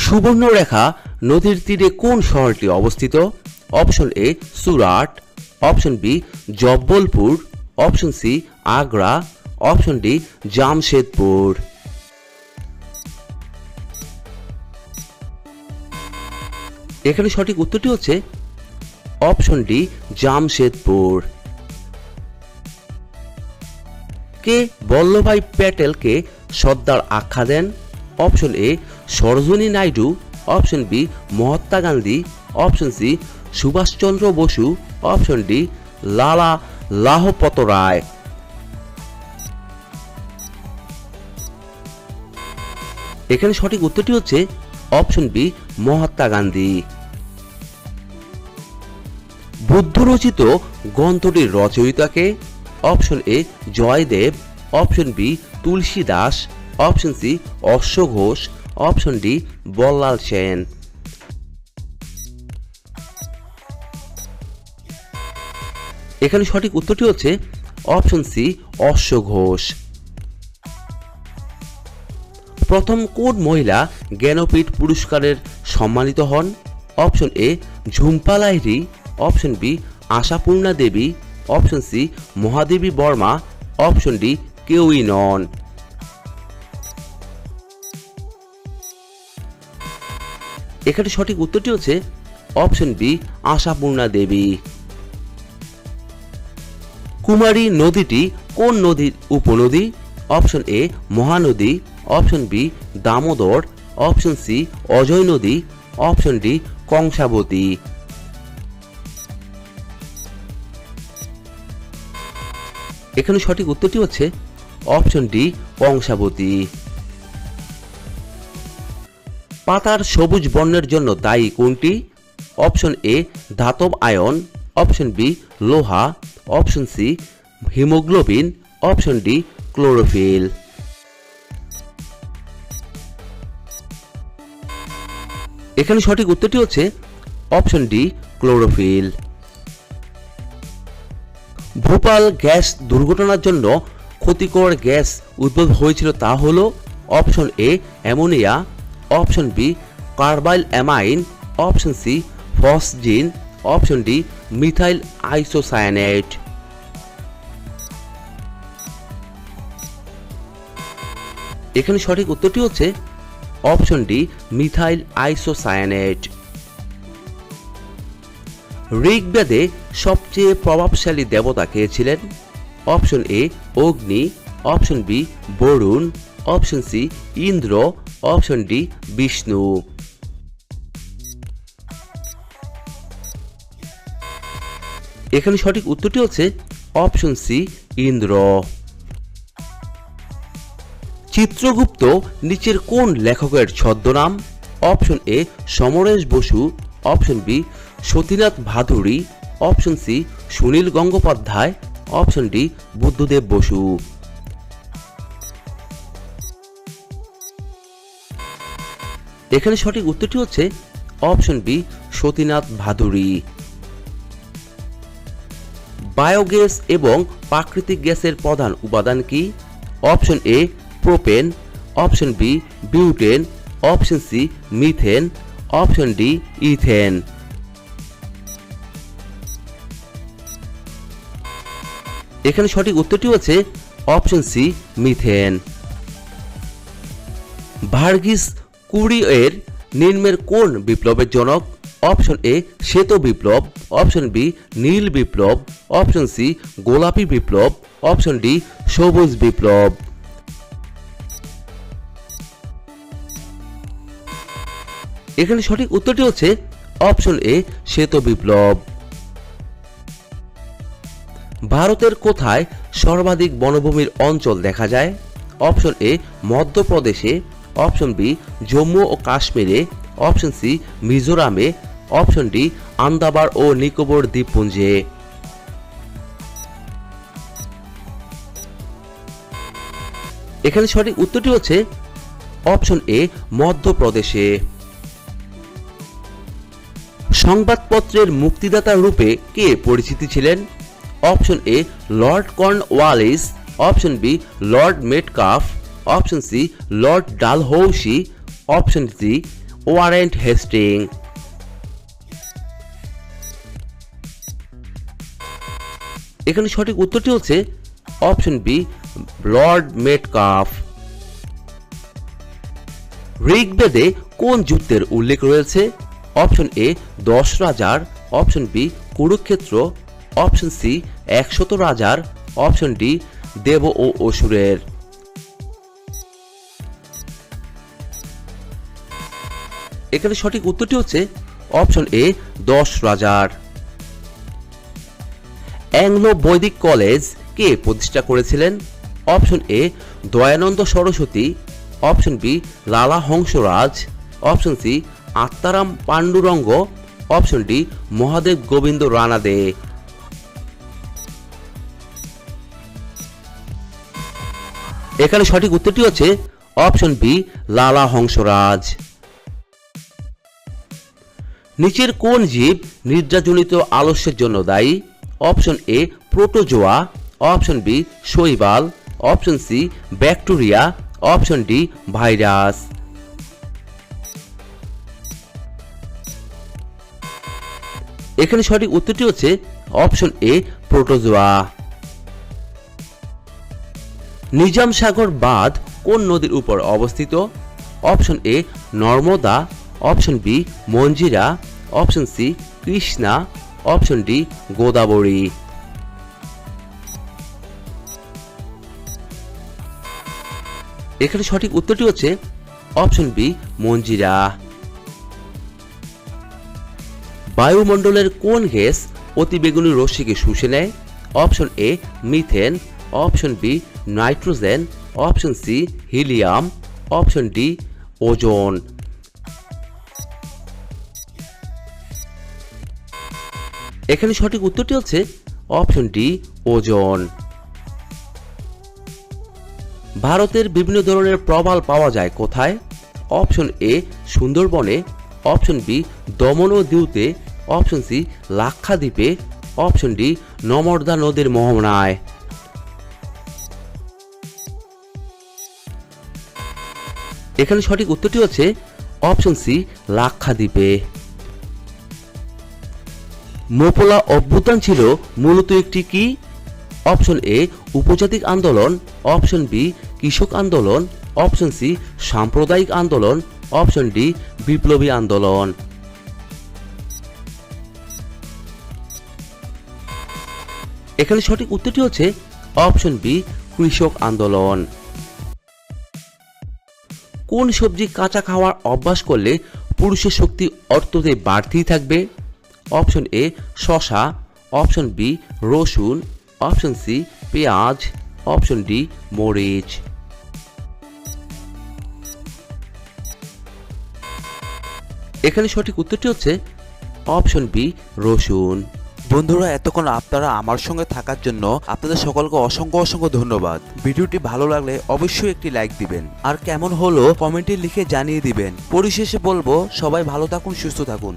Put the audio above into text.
সুবর্ণরেখা নদীর তীরে কোন শহরটি অবস্থিত? Option A Surat, option B Jabalpur, option C Agra, option D Jamshedpur. এখানে সঠিক উত্তরটি হচ্ছে অপশন ডি জামশেদপুর। কে বল্লভভাই প্যাটেলকে সর্দার আখ্যা দেন? Option A Sarojini Naidu, option B Mahatma Gandhi, option C Subhash Chandra Basu, option D Lala Lajpat Rai. এখানে সঠিক উত্তরটি হচ্ছে অপশন বি মহাত্মা গান্ধী। বুদ্ধ রচিত গ্রন্থটির রচয়িতাকে? Option A Jayadev, option B Tulsi Das, option C Ashwa Ghosh, option D Ballal Sen. এখানে সঠিক উত্তরটি হচ্ছে অপশন সি অশ্ব ঘোষ। প্রথম কোন মহিলা জ্ঞানপীঠ পুরস্কারের সম্মানিত হন? Option A Jhumpa Lahiri, option B Ashapurna Devi, option C Mahadevi Varma, option D কেউই নন। এখানে সঠিক উত্তরটি হচ্ছে অপশন বি আশাপূর্ণা দেবী। কুমারী নদীটি কোন নদীর উপনদী? Option A Mahanadi, option B Damodar, option C Ajay নদী, অপশন ডি কংসাবতী। এখানে সঠিক উত্তরটি হচ্ছে অপশন ডি কংসাবতী। পাতার সবুজ বর্ণের জন্য দায়ী কোনটি? অপশন এ ধাতব আয়ন, অপশন বি লোহা, option C haemoglobin, option D chlorophyll. এখানে সঠিক উত্তরটি হচ্ছে option D chlorophyll. Bhopal gas দুর্ঘটনার জন্য ক্ষতিকর গ্যাস উদ্ভব হয়েছিল তা হল? Option A ammonia, option B carbylamine, option C phosgene, option D methyl isocyanate. এখানে সঠিক উত্তরটি হচ্ছে অপশন ডি মিথাইল আইসোসায়ানেট। ঋগ্বেদে সবচেয়ে প্রভাবশালী দেবতা কে ছিলেন? Option A Agni, option B Varun, option C Indra, option D Vishnu. এখানে সঠিক উত্তরটি হচ্ছে অপশন সি ইন্দ্র। চিত্রগুপ্ত নিচের কোন লেখকের ছদ্মনাম? Option A Samaresh Basu, option B Satinath Bhaduri, option C Sunil Gangopadhyay, option D Buddhadeb Basu. এখানে সঠিক উত্তরটি হচ্ছে option B Satinath Bhaduri. Biogas এবং প্রাকৃতিক গ্যাসের প্রধান উপাদান কি? Option A propane, option B butane, option C methane, option D ethane. এখানে সঠিক উত্তরটি হচ্ছে option C methane. Verghese Kurien নিম্নের কোন বিপ্লবের জনক? অপশন এ শ্বেত বিপ্লব, অপশন বি নীল বিপ্লব, অপশন সি গোলাপি বিপ্লব, অপশন ডি সবুজ বিপ্লব। এখানে সঠিক উত্তরটি হচ্ছে অপশন এ শ্বেত বিপ্লব। ভারতের কোথায় সর্বাধিক বনভূমির অঞ্চল দেখা যায়? অপশন এ মধ্যপ্রদেশে, অপশন বি জম্মু ও কাশ্মীরে, অপশন সি মিজোরামে, অপশন ডি আন্দামান ও নিকোবর দ্বীপপুঞ্জে। এখানে সঠিক উত্তরটি হচ্ছে অপশন এ মধ্যপ্রদেশে। সংবাদপত্রের মুক্তিদাতা রূপে কে পরিচিতি ছিলেন? Option A Lord Cornwallis, option B Lord Metcalfe, option C Lord Dalhousie, option C Warren Hastings. এখানে সঠিক উত্তরটি হচ্ছে অপশন বি লর্ড মেটকাফ। ঋগ্বেদে কোন যুদ্ধের উল্লেখ রয়েছে? অপশন এ 10 রাজার, option B Kurukshetra, option C 100 রাজার, অপশন ডি দেব ও অসুরের। এখানে সঠিক উত্তরটি হচ্ছে অপশন এ 10 রাজার। অ্যাংলো বৈদিক কলেজ কে প্রতিষ্ঠা করেছিলেন? Option A Dayanand Saraswati, option B Lala Hansraj, option C Atmaram Pandurang, option D Mahadev Govind Ranade. এখানে সঠিক উত্তরটি হচ্ছে অপশন বি লালা হংসরাজ। নিচের কোন জীব নিদ্রাজনিত আলস্যের জন্য দায়ী? Option A protozoa, option B শৈবাল, option C bacteria, option D virus. এখানে সঠিক উত্তরটি হচ্ছে option A protozoa. Nizam Sagar বাঁধ কোন নদীর উপর অবস্থিত? Option A Narmada, option B Manjira, option C Krishna, option D Godavari. এখানে সঠিক উত্তরটি হচ্ছে অপশন বি মঞ্জিরা। বায়ুমণ্ডলের কোন গ্যাস অতিবেগুনি রশ্মিকে শুষে নেয়? Option A methane, option B nitrogen, option C helium, option D ozone. এখানে সঠিক উত্তরটি হচ্ছে অপশন ডি ওজোন। ভারতের বিভিন্ন ধরনের প্রবাল পাওয়া যায় কোথায়? অপশন এ সুন্দরবনে, অপশন বি দমন ও দিউতে, অপশন সি লাক্ষাদ্বীপে, অপশন ডি নর্মদা নদীর মোহনায়। এখানে সঠিক উত্তরটি হচ্ছে অপশন সি লাক্ষাদ্বীপে। মোপলা অভ্যুত্থান ছিল মূলত একটি কি? অপশন এ উপজাতিক আন্দোলন, অপশন বি কৃষক আন্দোলন, অপশন সি সাম্প্রদায়িক আন্দোলন, অপশন ডি বিপ্লবী আন্দোলন। এখানে সঠিক উত্তরটি হচ্ছে অপশন বি কৃষক আন্দোলন। কোন সবজি কাঁচা খাওয়ার অভ্যাস করলে পুরুষের শক্তি অর্থতে বাড়তেই থাকবে? অপশন এ শসা, অপশন বি রসুন, অপশন সি পেঁয়াজ, অপশন ডি মরিচ। এখানে সঠিক উত্তরটি হচ্ছে অপশন বি রসুন। বন্ধুরা, এতক্ষণ আপনারা আমার সঙ্গে থাকার জন্য আপনাদের সকলকে অসংখ্য অসংখ্য ধন্যবাদ। ভিডিওটি ভালো লাগলে অবশ্যই একটি লাইক দিবেন, আর কেমন হলো কমেন্টে লিখে জানিয়ে দিবেন। পরিশেষে বলবো, সবাই ভালো থাকুন, সুস্থ থাকুন।